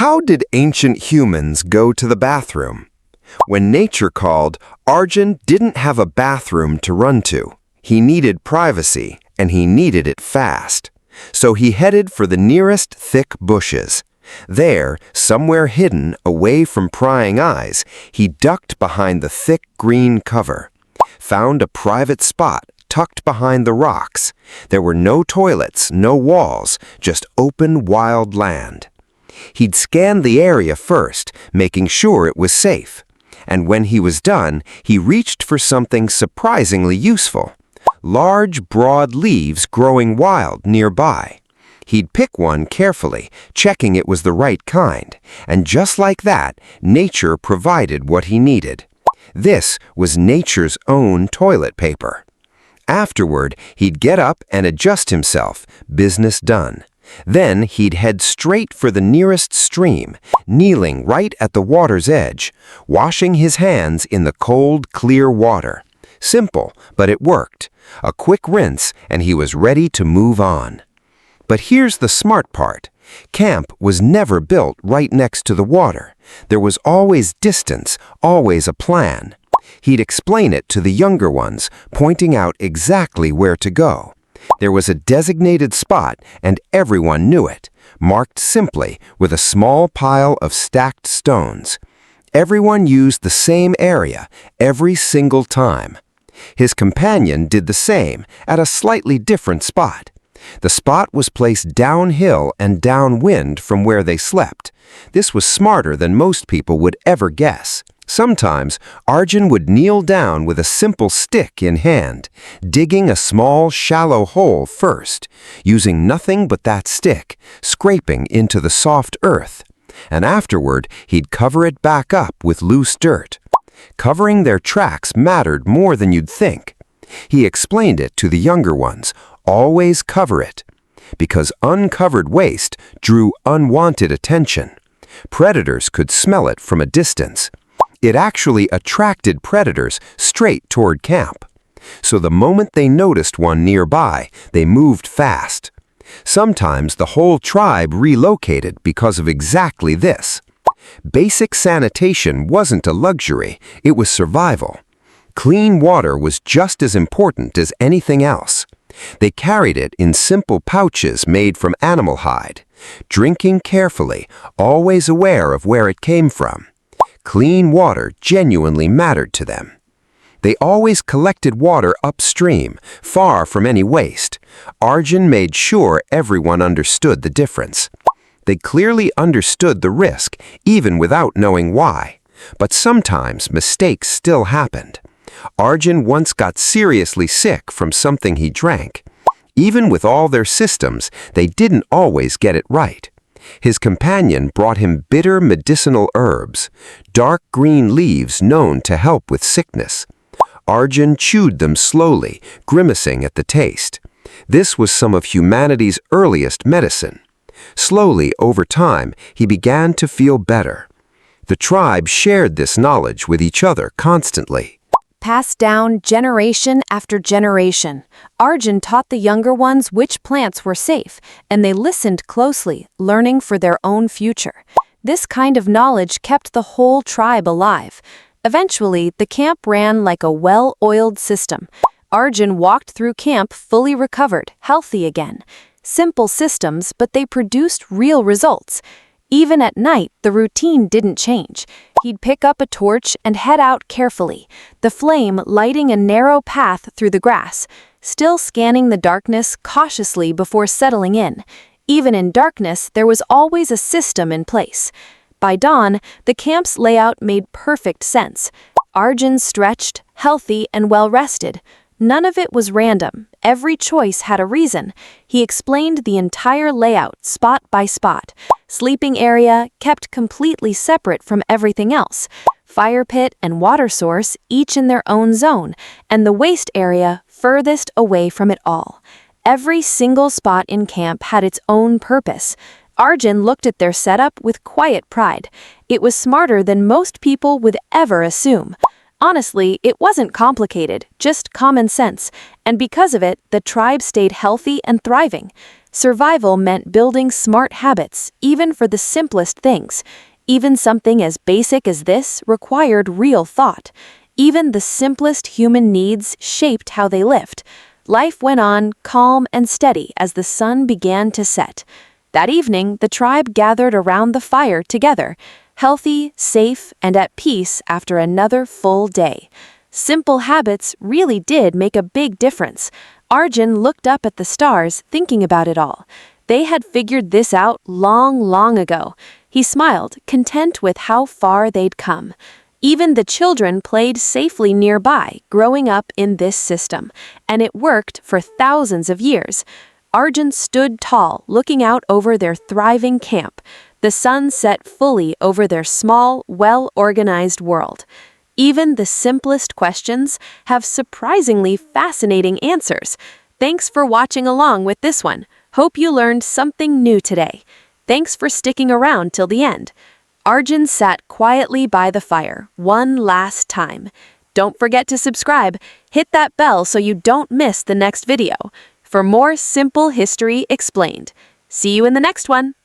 How did ancient humans go to the bathroom? When nature called, Arjun didn't have a bathroom to run to. He needed privacy, and he needed it fast. So he headed for the nearest thick bushes. There, somewhere hidden away from prying eyes, he ducked behind the thick green cover. Found a private spot tucked behind the rocks. There were no toilets, no walls, just open wild land. He'd scanned the area first, making sure it was safe. And when he was done, he reached for something surprisingly useful. Large, broad leaves growing wild nearby. He'd pick one carefully, checking it was the right kind. And just like that, nature provided what he needed. This was nature's own toilet paper. Afterward, he'd get up and adjust himself, business done. Then he'd head straight for the nearest stream, kneeling right at the water's edge, washing his hands in the cold, clear water. Simple, but it worked. A quick rinse, and he was ready to move on. But here's the smart part. Camp was never built right next to the water. There was always distance, always a plan. He'd explain it to the younger ones, pointing out exactly where to go. There was a designated spot, and everyone knew it, marked simply with a small pile of stacked stones. Everyone used the same area every single time. His companion did the same at a slightly different spot. The spot was placed downhill and downwind from where they slept. This was smarter than most people would ever guess. Sometimes, Arjun would kneel down with a simple stick in hand, digging a small, shallow hole first, using nothing but that stick, scraping into the soft earth. And afterward, he'd cover it back up with loose dirt. Covering their tracks mattered more than you'd think. He explained it to the younger ones, always cover it, because uncovered waste drew unwanted attention. Predators could smell it from a distance. It actually attracted predators straight toward camp. So the moment they noticed one nearby, they moved fast. Sometimes the whole tribe relocated because of exactly this. Basic sanitation wasn't a luxury, it was survival. Clean water was just as important as anything else. They carried it in simple pouches made from animal hide, drinking carefully, always aware of where it came from. Clean water genuinely mattered to them. They always collected water upstream, far from any waste. Arjun made sure everyone understood the difference. They clearly understood the risk, even without knowing why. But sometimes mistakes still happened. Arjun once got seriously sick from something he drank. Even with all their systems, they didn't always get it right. His companion brought him bitter medicinal herbs, dark green leaves known to help with sickness. Arjun chewed them slowly, grimacing at the taste. This was some of humanity's earliest medicine. Slowly, over time, he began to feel better. The tribe shared this knowledge with each other constantly. Passed down generation after generation, Arjun taught the younger ones which plants were safe, and they listened closely, learning for their own future. This kind of knowledge kept the whole tribe alive. Eventually, the camp ran like a well-oiled system. Arjun walked through camp fully recovered, healthy again. Simple systems, but they produced real results. Even at night, the routine didn't change. He'd pick up a torch and head out carefully, the flame lighting a narrow path through the grass, still scanning the darkness cautiously before settling in. Even in darkness, there was always a system in place. By dawn, the camp's layout made perfect sense. Arjun stretched, healthy and well-rested. None of it was random. Every choice had a reason. He explained the entire layout, spot by spot. Sleeping area kept completely separate from everything else. Fire pit and water source each in their own zone, and the waste area furthest away from it all. Every single spot in camp had its own purpose. Arjun looked at their setup with quiet pride. It was smarter than most people would ever assume. Honestly, it wasn't complicated, just common sense, and because of it, the tribe stayed healthy and thriving. Survival meant building smart habits, even for the simplest things. Even something as basic as this required real thought. Even the simplest human needs shaped how they lived. Life went on, calm and steady, as the sun began to set. That evening, the tribe gathered around the fire together, healthy, safe, and at peace after another full day. Simple habits really did make a big difference. Arjun looked up at the stars, thinking about it all. They had figured this out long, long ago. He smiled, content with how far they'd come. Even the children played safely nearby, growing up in this system, and it worked for thousands of years. Arjun stood tall, looking out over their thriving camp. The sun set fully over their small, well-organized world. Even the simplest questions have surprisingly fascinating answers. Thanks for watching along with this one. Hope you learned something new today. Thanks for sticking around till the end. Arjun sat quietly by the fire, one last time. Don't forget to subscribe. Hit that bell so you don't miss the next video for more simple history explained. See you in the next one.